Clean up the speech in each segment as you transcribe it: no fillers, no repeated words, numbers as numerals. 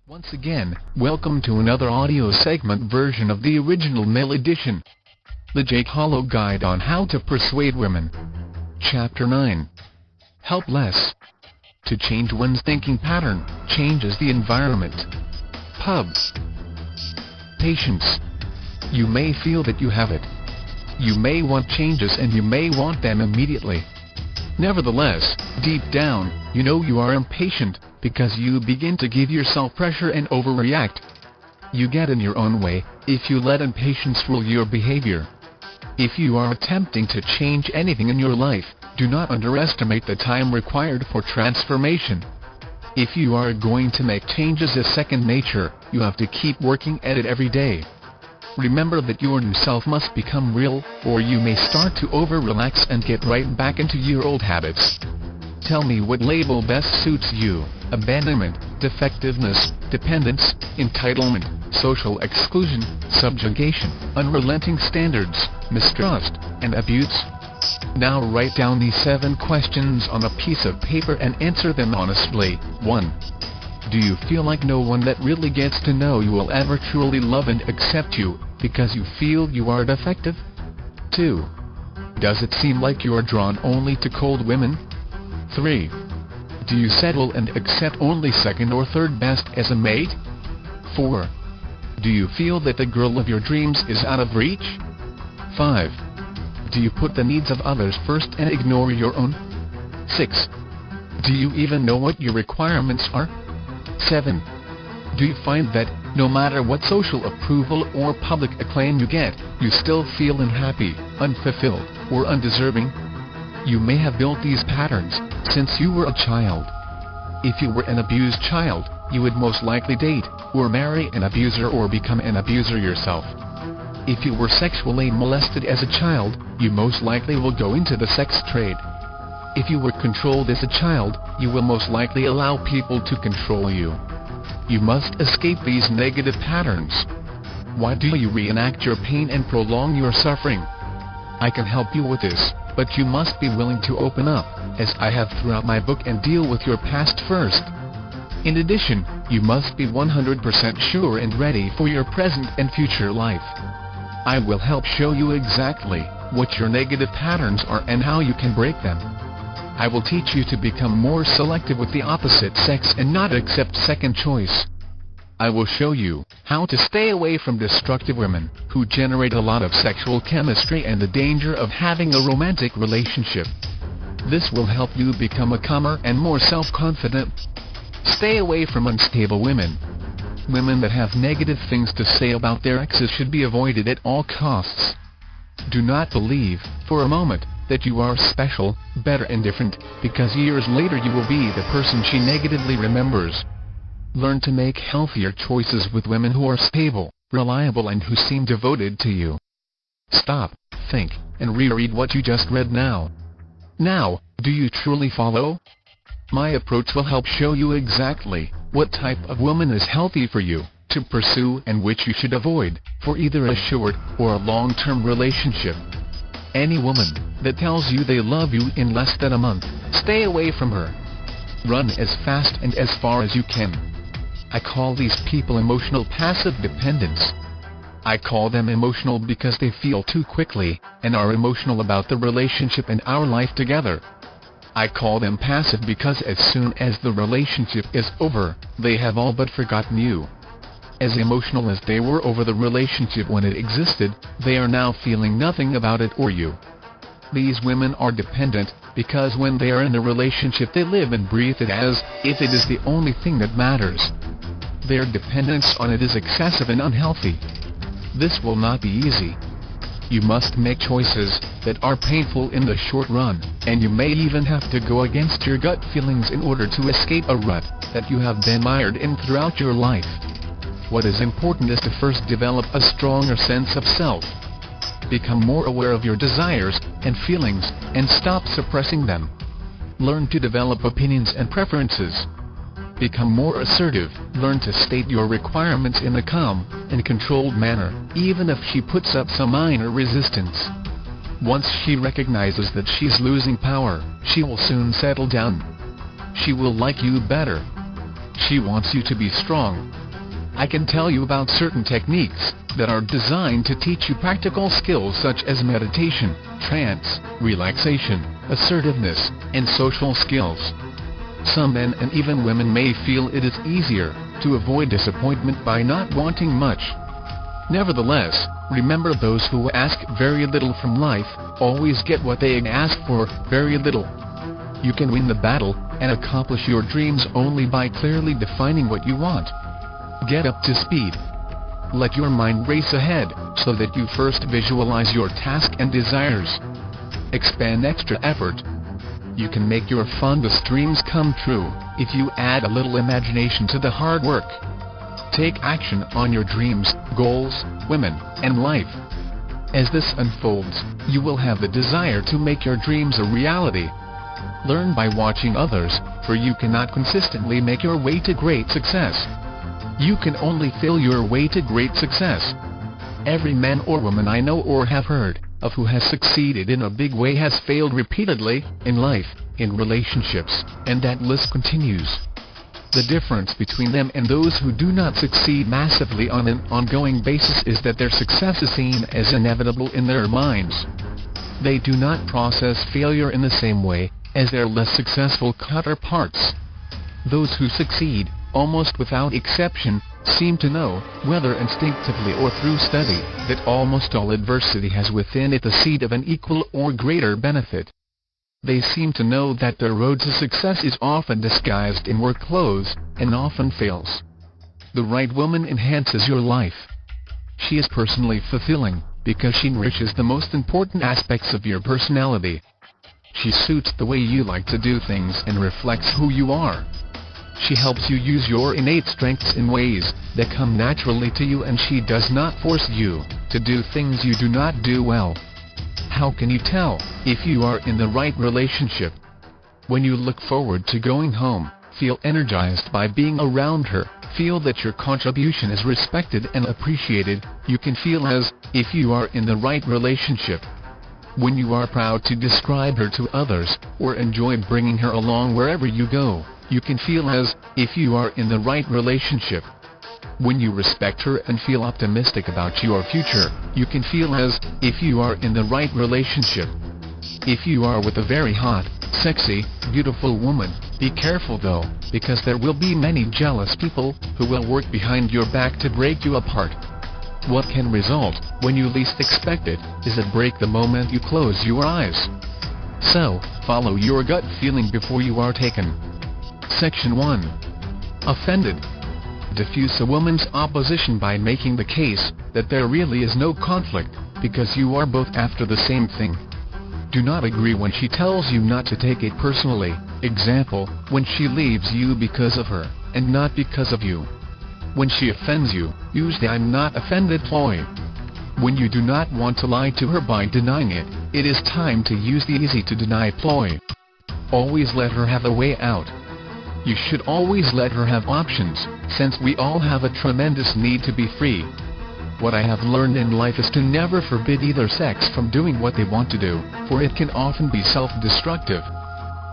Once again, welcome to another audio segment version of the original mail edition. The Jake Hollow Guide on How to Persuade Women. Chapter 9. Helpless. To change one's thinking pattern, changes the environment. Pubs. Patience. You may feel that you have it. You may want changes and you may want them immediately. Nevertheless, deep down, you know you are impatient, because you begin to give yourself pressure and overreact. You get in your own way, if you let impatience rule your behavior. If you are attempting to change anything in your life, do not underestimate the time required for transformation. If you are going to make changes as second nature, you have to keep working at it every day. Remember that your new self must become real, or you may start to over-relax and get right back into your old habits. Tell me what label best suits you: abandonment, defectiveness, dependence, entitlement, social exclusion, subjugation, unrelenting standards, mistrust, and abuse. Now write down these 7 questions on a piece of paper and answer them honestly. 1. Do you feel like no one that really gets to know you will ever truly love and accept you, because you feel you are defective? 2. Does it seem like you are drawn only to cold women? 3. Do you settle and accept only second or third best as a mate? 4. Do you feel that the girl of your dreams is out of reach? 5. Do you put the needs of others first and ignore your own? 6. Do you even know what your requirements are? 7. Do you find that, no matter what social approval or public acclaim you get, you still feel unhappy, unfulfilled, or undeserving? You may have built these patterns since you were a child. If you were an abused child, you would most likely date, or marry an abuser or become an abuser yourself. If you were sexually molested as a child, you most likely will go into the sex trade. If you were controlled as a child, you will most likely allow people to control you. You must escape these negative patterns. Why do you reenact your pain and prolong your suffering? I can help you with this, but you must be willing to open up, as I have throughout my book, and deal with your past first. In addition, you must be 100% sure and ready for your present and future life. I will help show you exactly what your negative patterns are and how you can break them. I will teach you to become more selective with the opposite sex and not accept second choice. I will show you how to stay away from destructive women who generate a lot of sexual chemistry and the danger of having a romantic relationship. This will help you become a calmer and more self-confident. Stay away from unstable women. Women that have negative things to say about their exes should be avoided at all costs. Do not believe, for a moment, that you are special, better and different, because years later you will be the person she negatively remembers. Learn to make healthier choices with women who are stable, reliable and who seem devoted to you. Stop, think, and reread what you just read now. Now, do you truly follow? My approach will help show you exactly what type of woman is healthy for you to pursue and which you should avoid, for either a short or a long-term relationship. Any woman that tells you they love you in less than a month, stay away from her. Run as fast and as far as you can. I call these people emotional passive dependents. I call them emotional because they feel too quickly, and are emotional about the relationship and our life together. I call them passive because as soon as the relationship is over, they have all but forgotten you. As emotional as they were over the relationship when it existed, they are now feeling nothing about it or you. These women are dependent, because when they are in a relationship they live and breathe it as if it is the only thing that matters. Their dependence on it is excessive and unhealthy. This will not be easy. You must make choices that are painful in the short run, and you may even have to go against your gut feelings in order to escape a rut that you have been mired in throughout your life. What is important is to first develop a stronger sense of self. Become more aware of your desires and feelings, and stop suppressing them. Learn to develop opinions and preferences. Become more assertive. Learn to state your requirements in a calm and controlled manner, even if she puts up some minor resistance. Once she recognizes that she's losing power, she will soon settle down. She will like you better. She wants you to be strong, I can tell you about certain techniques that are designed to teach you practical skills such as meditation, trance, relaxation, assertiveness, and social skills. Some men and even women may feel it is easier to avoid disappointment by not wanting much. Nevertheless, remember those who ask very little from life always get what they ask for, very little. You can win the battle and accomplish your dreams only by clearly defining what you want. Get up to speed. Let your mind race ahead, so that you first visualize your task and desires. Expend extra effort. You can make your fondest dreams come true if you add a little imagination to the hard work. Take action on your dreams, goals, women, and life. As this unfolds, you will have the desire to make your dreams a reality. Learn by watching others, for you cannot consistently make your way to great success. You can only feel your way to great success. Every man or woman I know or have heard of who has succeeded in a big way has failed repeatedly, in life, in relationships, and that list continues. The difference between them and those who do not succeed massively on an ongoing basis is that their success is seen as inevitable in their minds. They do not process failure in the same way as their less successful counterparts. Those who succeed, almost without exception, seem to know, whether instinctively or through study, that almost all adversity has within it the seed of an equal or greater benefit. They seem to know that their road to success is often disguised in work clothes, and often fails. The right woman enhances your life. She is personally fulfilling, because she enriches the most important aspects of your personality. She suits the way you like to do things and reflects who you are. She helps you use your innate strengths in ways that come naturally to you, and she does not force you to do things you do not do well. How can you tell if you are in the right relationship? When you look forward to going home, feel energized by being around her, feel that your contribution is respected and appreciated, you can feel as if you are in the right relationship. When you are proud to describe her to others, or enjoy bringing her along wherever you go, you can feel as if you are in the right relationship. When you respect her and feel optimistic about your future, you can feel as if you are in the right relationship. If you are with a very hot, sexy, beautiful woman, be careful though, because there will be many jealous people who will work behind your back to break you apart. What can result, when you least expect it, is a break the moment you close your eyes. So, follow your gut feeling before you are taken. Section 1. Offended. Diffuse a woman's opposition by making the case that there really is no conflict, because you are both after the same thing. Do not agree when she tells you not to take it personally, example, when she leaves you because of her, and not because of you. When she offends you, use the "I'm not offended" ploy. When you do not want to lie to her by denying it, it is time to use the easy to deny ploy. Always let her have a way out. You should always let her have options, since we all have a tremendous need to be free. What I have learned in life is to never forbid either sex from doing what they want to do, for it can often be self-destructive.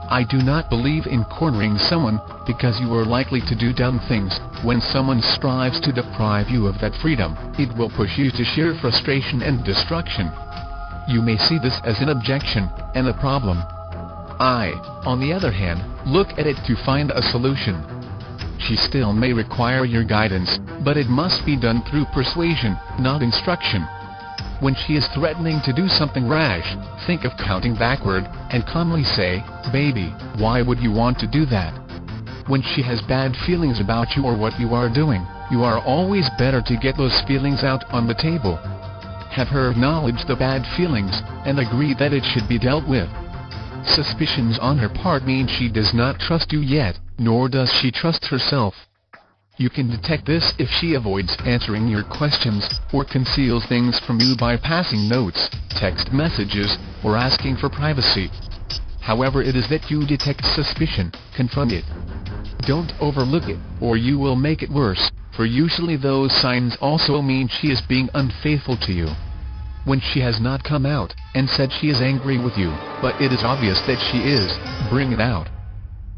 I do not believe in cornering someone, because you are likely to do dumb things. When someone strives to deprive you of that freedom, it will push you to sheer frustration and destruction. You may see this as an objection, and a problem. I, on the other hand, look at it to find a solution. She still may require your guidance, but it must be done through persuasion, not instruction. When she is threatening to do something rash, think of counting backward, and calmly say, "Baby, why would you want to do that?" When she has bad feelings about you or what you are doing, you are always better to get those feelings out on the table. Have her acknowledge the bad feelings, and agree that it should be dealt with. Suspicions on her part mean she does not trust you yet, nor does she trust herself. You can detect this if she avoids answering your questions, or conceals things from you by passing notes, text messages, or asking for privacy. However it is that you detect suspicion, confront it. Don't overlook it, or you will make it worse, for usually those signs also mean she is being unfaithful to you. When she has not come out and said she is angry with you, but it is obvious that she is, bring it out.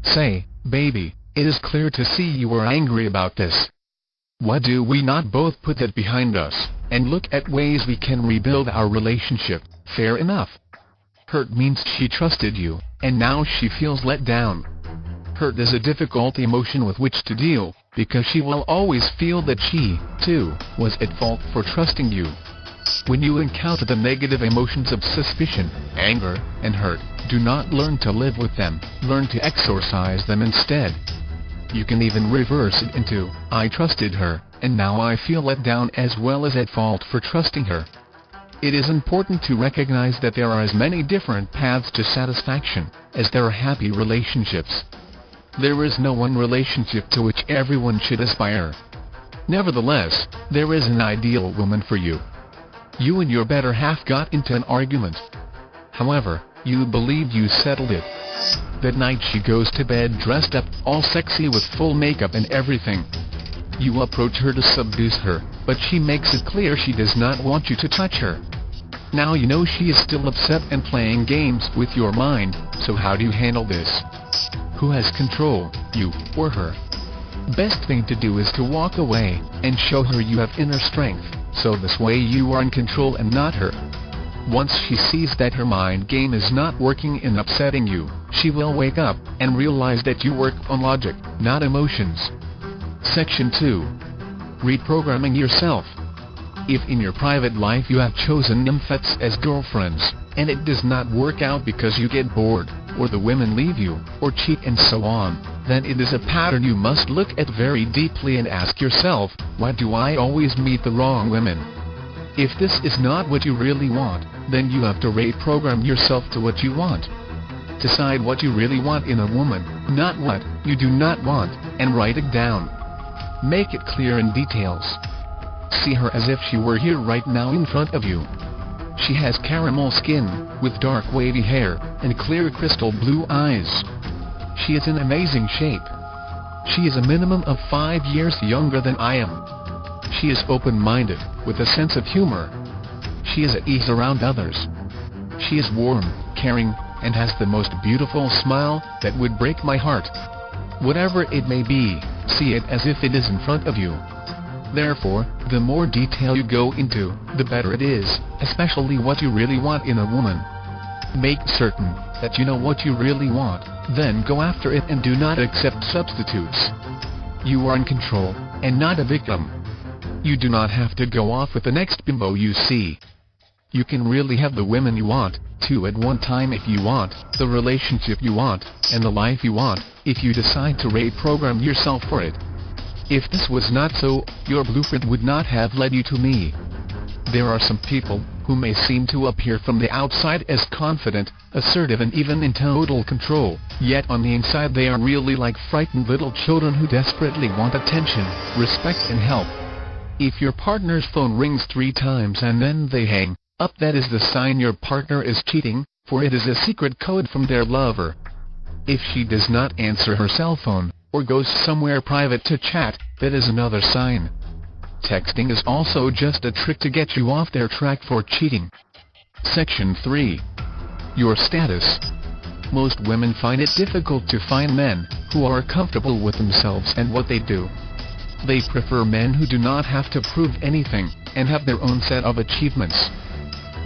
Say, "Baby, it is clear to see you are angry about this. Why do we not both put that behind us, and look at ways we can rebuild our relationship? Fair enough. Hurt means she trusted you, and now she feels let down. Hurt is a difficult emotion with which to deal, because she will always feel that she, too, was at fault for trusting you. When you encounter the negative emotions of suspicion, anger, and hurt, do not learn to live with them, learn to exorcise them instead. You can even reverse it into, I trusted her, and now I feel let down as well as at fault for trusting her. It is important to recognize that there are as many different paths to satisfaction as there are happy relationships. There is no one relationship to which everyone should aspire. Nevertheless, there is an ideal woman for you. You and your better half got into an argument. However, you believed you settled it. That night she goes to bed dressed up, all sexy with full makeup and everything. You approach her to seduce her, but she makes it clear she does not want you to touch her. Now you know she is still upset and playing games with your mind, so how do you handle this? Who has control, you or her? Best thing to do is to walk away, and show her you have inner strength, so this way you are in control and not her. Once she sees that her mind game is not working in upsetting you, she will wake up, and realize that you work on logic, not emotions. Section 2. Reprogramming yourself. If in your private life you have chosen nymphets as girlfriends, and it does not work out because you get bored, or the women leave you, or cheat and so on, then it is a pattern you must look at very deeply and ask yourself, why do I always meet the wrong women? If this is not what you really want, then you have to reprogram yourself to what you want. Decide what you really want in a woman, not what you do not want, and write it down. Make it clear in details. See her as if she were here right now in front of you. She has caramel skin, with dark wavy hair, and clear crystal blue eyes. She is in amazing shape. She is a minimum of 5 years younger than I am. She is open-minded, with a sense of humor. She is at ease around others. She is warm, caring, and has the most beautiful smile that would break my heart. Whatever it may be, see it as if it is in front of you. Therefore, the more detail you go into, the better it is, especially what you really want in a woman. Make certain that you know what you really want, then go after it and do not accept substitutes. You are in control, and not a victim. You do not have to go off with the next bimbo you see. You can really have the women you want, two at one time if you want, the relationship you want, and the life you want, if you decide to reprogram yourself for it. If this was not so, your blueprint would not have led you to me. There are some people who may seem to appear from the outside as confident, assertive and even in total control, yet on the inside they are really like frightened little children who desperately want attention, respect and help. If your partner's phone rings 3 times and then they hang up, that is the sign your partner is cheating, for it is a secret code from their lover. If she does not answer her cell phone, or goes somewhere private to chat, that is another sign. Texting is also just a trick to get you off their track for cheating. Section 3. Your status. Most women find it difficult to find men who are comfortable with themselves and what they do. They prefer men who do not have to prove anything, and have their own set of achievements.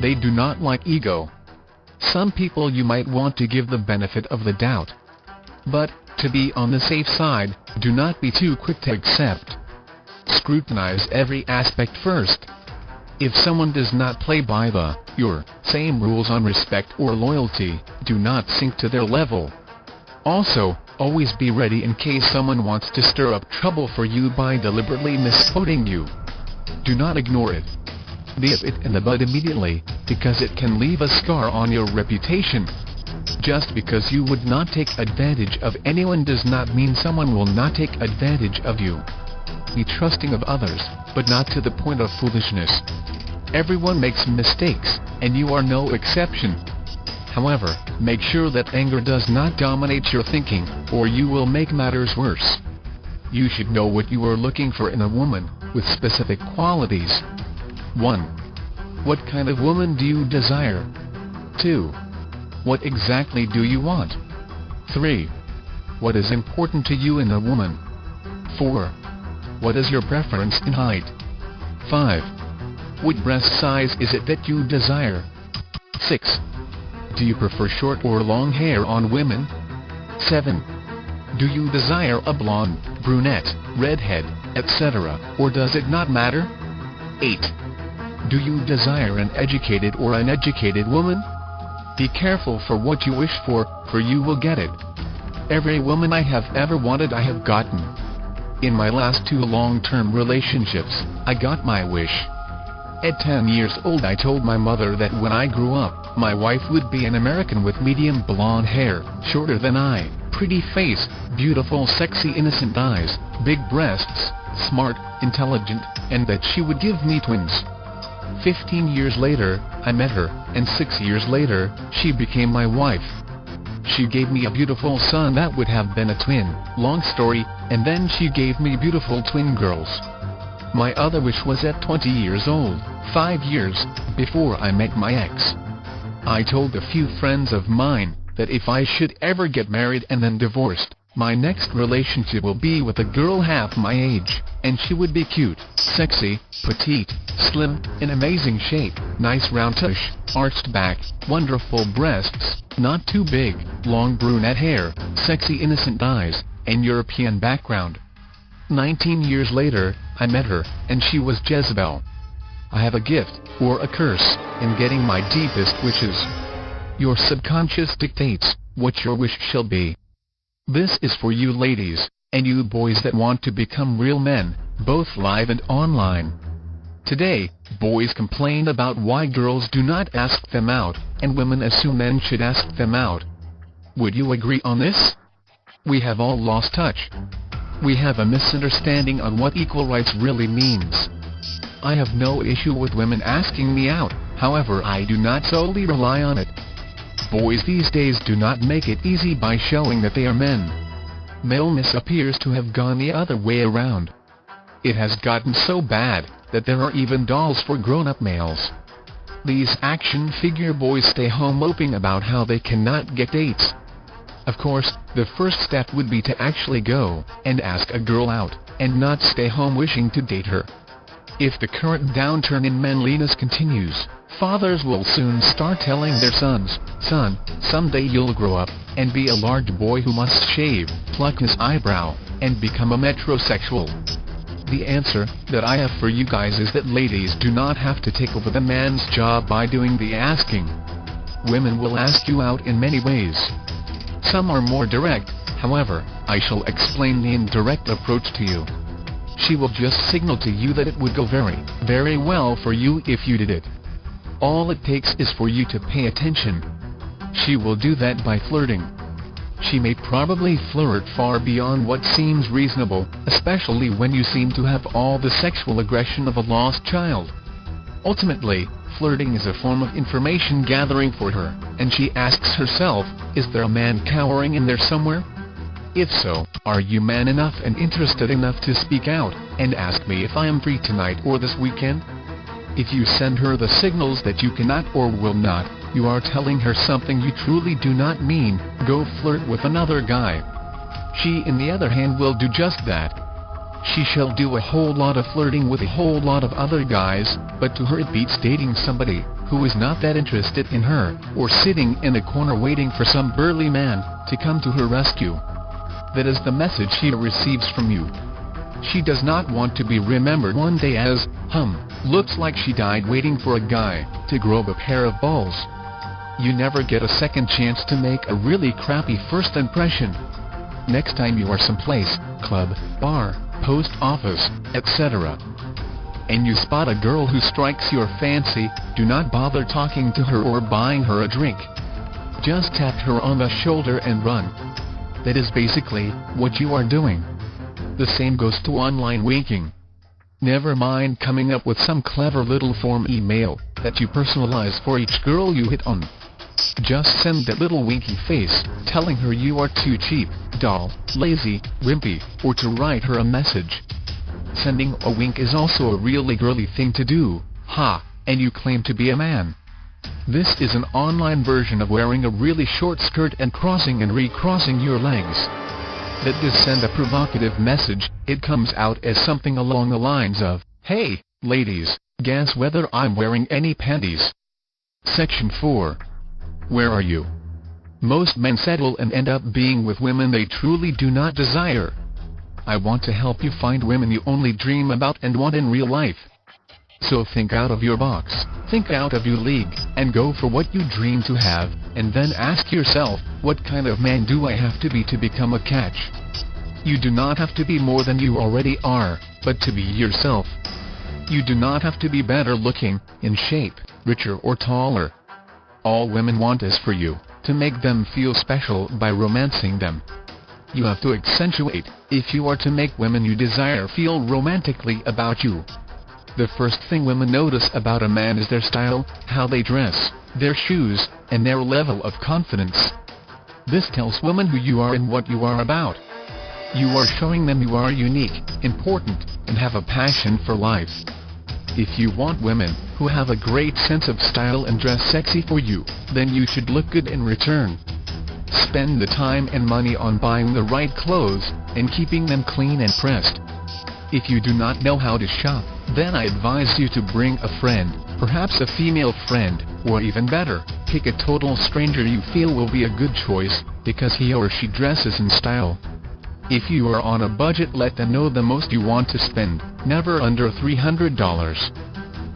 They do not like ego. Some people you might want to give the benefit of the doubt. But, to be on the safe side, do not be too quick to accept. Scrutinize every aspect first. If someone does not play by your same rules on respect or loyalty, do not sink to their level. Also, always be ready in case someone wants to stir up trouble for you by deliberately misquoting you. Do not ignore it. Nip it in the bud immediately, because it can leave a scar on your reputation. Just because you would not take advantage of anyone does not mean someone will not take advantage of you. Be trusting of others, but not to the point of foolishness. Everyone makes mistakes, and you are no exception. However, make sure that anger does not dominate your thinking, or you will make matters worse. You should know what you are looking for in a woman, with specific qualities. 1. What kind of woman do you desire? 2. What exactly do you want? 3. What is important to you in a woman? 4. What is your preference in height? 5. What breast size is it that you desire? 6. Do you prefer short or long hair on women? 7. Do you desire a blonde, brunette, redhead, etc., or does it not matter? 8. Do you desire an educated or uneducated woman? Be careful for what you wish for you will get it. Every woman I have ever wanted I have gotten. In my last 2 long-term relationships, I got my wish. At 10 years old I told my mother that when I grew up, my wife would be an American with medium blonde hair, shorter than I, pretty face, beautiful sexy innocent eyes, big breasts, smart, intelligent, and that she would give me twins. 15 years later, I met her, and 6 years later, she became my wife. She gave me a beautiful son that would have been a twin, long story, and then she gave me beautiful twin girls. My other wish was at 20 years old, 5 years before I met my ex. I told a few friends of mine that if I should ever get married and then divorced, my next relationship will be with a girl half my age, and she would be cute, sexy, petite, slim, in amazing shape, nice round tush, arched back, wonderful breasts, not too big, long brunette hair, sexy innocent eyes, and European background. 19 years later, I met her, and she was Jezebel. I have a gift, or a curse, in getting my deepest wishes. Your subconscious dictates what your wish shall be. This is for you ladies, and you boys that want to become real men, both live and online. Today, boys complain about why girls do not ask them out, and women assume men should ask them out. Would you agree on this? We have all lost touch. We have a misunderstanding on what equal rights really means. I have no issue with women asking me out, however I do not solely rely on it. Boys these days do not make it easy by showing that they are men. Maleness appears to have gone the other way around. It has gotten so bad that there are even dolls for grown-up males. These action figure boys stay home moping about how they cannot get dates. Of course, the first step would be to actually go and ask a girl out, and not stay home wishing to date her. If the current downturn in manliness continues, fathers will soon start telling their sons, "Son, someday you'll grow up and be a large boy who must shave, pluck his eyebrow, and become a metrosexual." The answer that I have for you guys is that ladies do not have to take over the man's job by doing the asking. Women will ask you out in many ways. Some are more direct, however, I shall explain the indirect approach to you. She will just signal to you that it would go very, very well for you if you did it. All it takes is for you to pay attention. She will do that by flirting. She may probably flirt far beyond what seems reasonable, especially when you seem to have all the sexual aggression of a lost child. Ultimately, flirting is a form of information gathering for her, and she asks herself, is there a man cowering in there somewhere? If so, are you man enough and interested enough to speak out, and ask me if I am free tonight or this weekend? If you send her the signals that you cannot or will not, you are telling her something you truly do not mean, go flirt with another guy. She in the other hand will do just that. She shall do a whole lot of flirting with a whole lot of other guys, but to her it beats dating somebody who is not that interested in her, or sitting in a corner waiting for some burly man to come to her rescue. That is the message she receives from you. She does not want to be remembered one day as, looks like she died waiting for a guy to grow a pair of balls. You never get a second chance to make a really crappy first impression. Next time you are someplace, club, bar, post office, etc., and you spot a girl who strikes your fancy, do not bother talking to her or buying her a drink. Just tap her on the shoulder and run. That is basically what you are doing. The same goes to online winking. Never mind coming up with some clever little form email that you personalize for each girl you hit on. Just send that little winky face, telling her you are too cheap, dull, lazy, wimpy, or to write her a message. Sending a wink is also a really girly thing to do, and you claim to be a man. This is an online version of wearing a really short skirt and crossing and recrossing your legs. that does send a provocative message, it comes out as something along the lines of, "Hey, ladies, guess whether I'm wearing any panties?" Section 4. Where are you? Most men settle and end up being with women they truly do not desire. I want to help you find women you only dream about and want in real life. So think out of your box, think out of your league, and go for what you dream to have, and then ask yourself, what kind of man do I have to be to become a catch? You do not have to be more than you already are, but to be yourself. You do not have to be better looking, in shape, richer or taller. All women want is for you to make them feel special by romancing them. You have to accentuate, if you are to make women you desire feel romantically about you. The first thing women notice about a man is their style, how they dress, their shoes, and their level of confidence. This tells women who you are and what you are about. You are showing them you are unique, important, and have a passion for life. If you want women who have a great sense of style and dress sexy for you, then you should look good in return. Spend the time and money on buying the right clothes, and keeping them clean and pressed. If you do not know how to shop, then I advise you to bring a friend, perhaps a female friend, or even better, pick a total stranger you feel will be a good choice, because he or she dresses in style. If you are on a budget, let them know the most you want to spend, never under $300.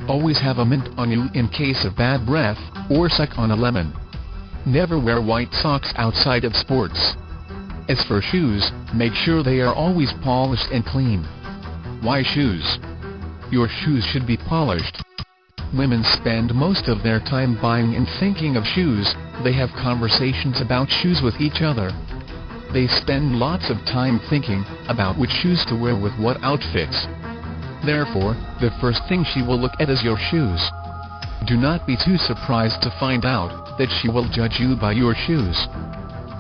Always have a mint on you in case of bad breath, or suck on a lemon. Never wear white socks outside of sports. As for shoes, make sure they are always polished and clean. Why shoes? Your shoes should be polished. Women spend most of their time buying and thinking of shoes. They have conversations about shoes with each other. They spend lots of time thinking about which shoes to wear with what outfits. Therefore, the first thing she will look at is your shoes. Do not be too surprised to find out that she will judge you by your shoes.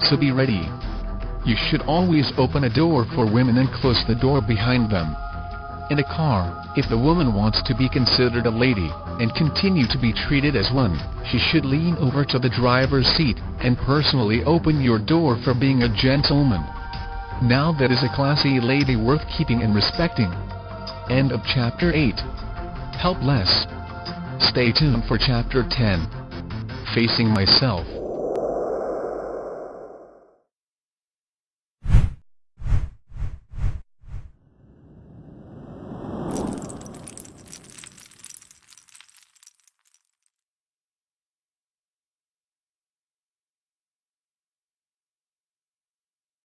So be ready. You should always open a door for women and close the door behind them. In a car, if the woman wants to be considered a lady, and continue to be treated as one, she should lean over to the driver's seat, and personally open your door for being a gentleman. Now that is a classy lady worth keeping and respecting. End of Chapter 8. Helpless. Stay tuned for Chapter 10. Facing Myself.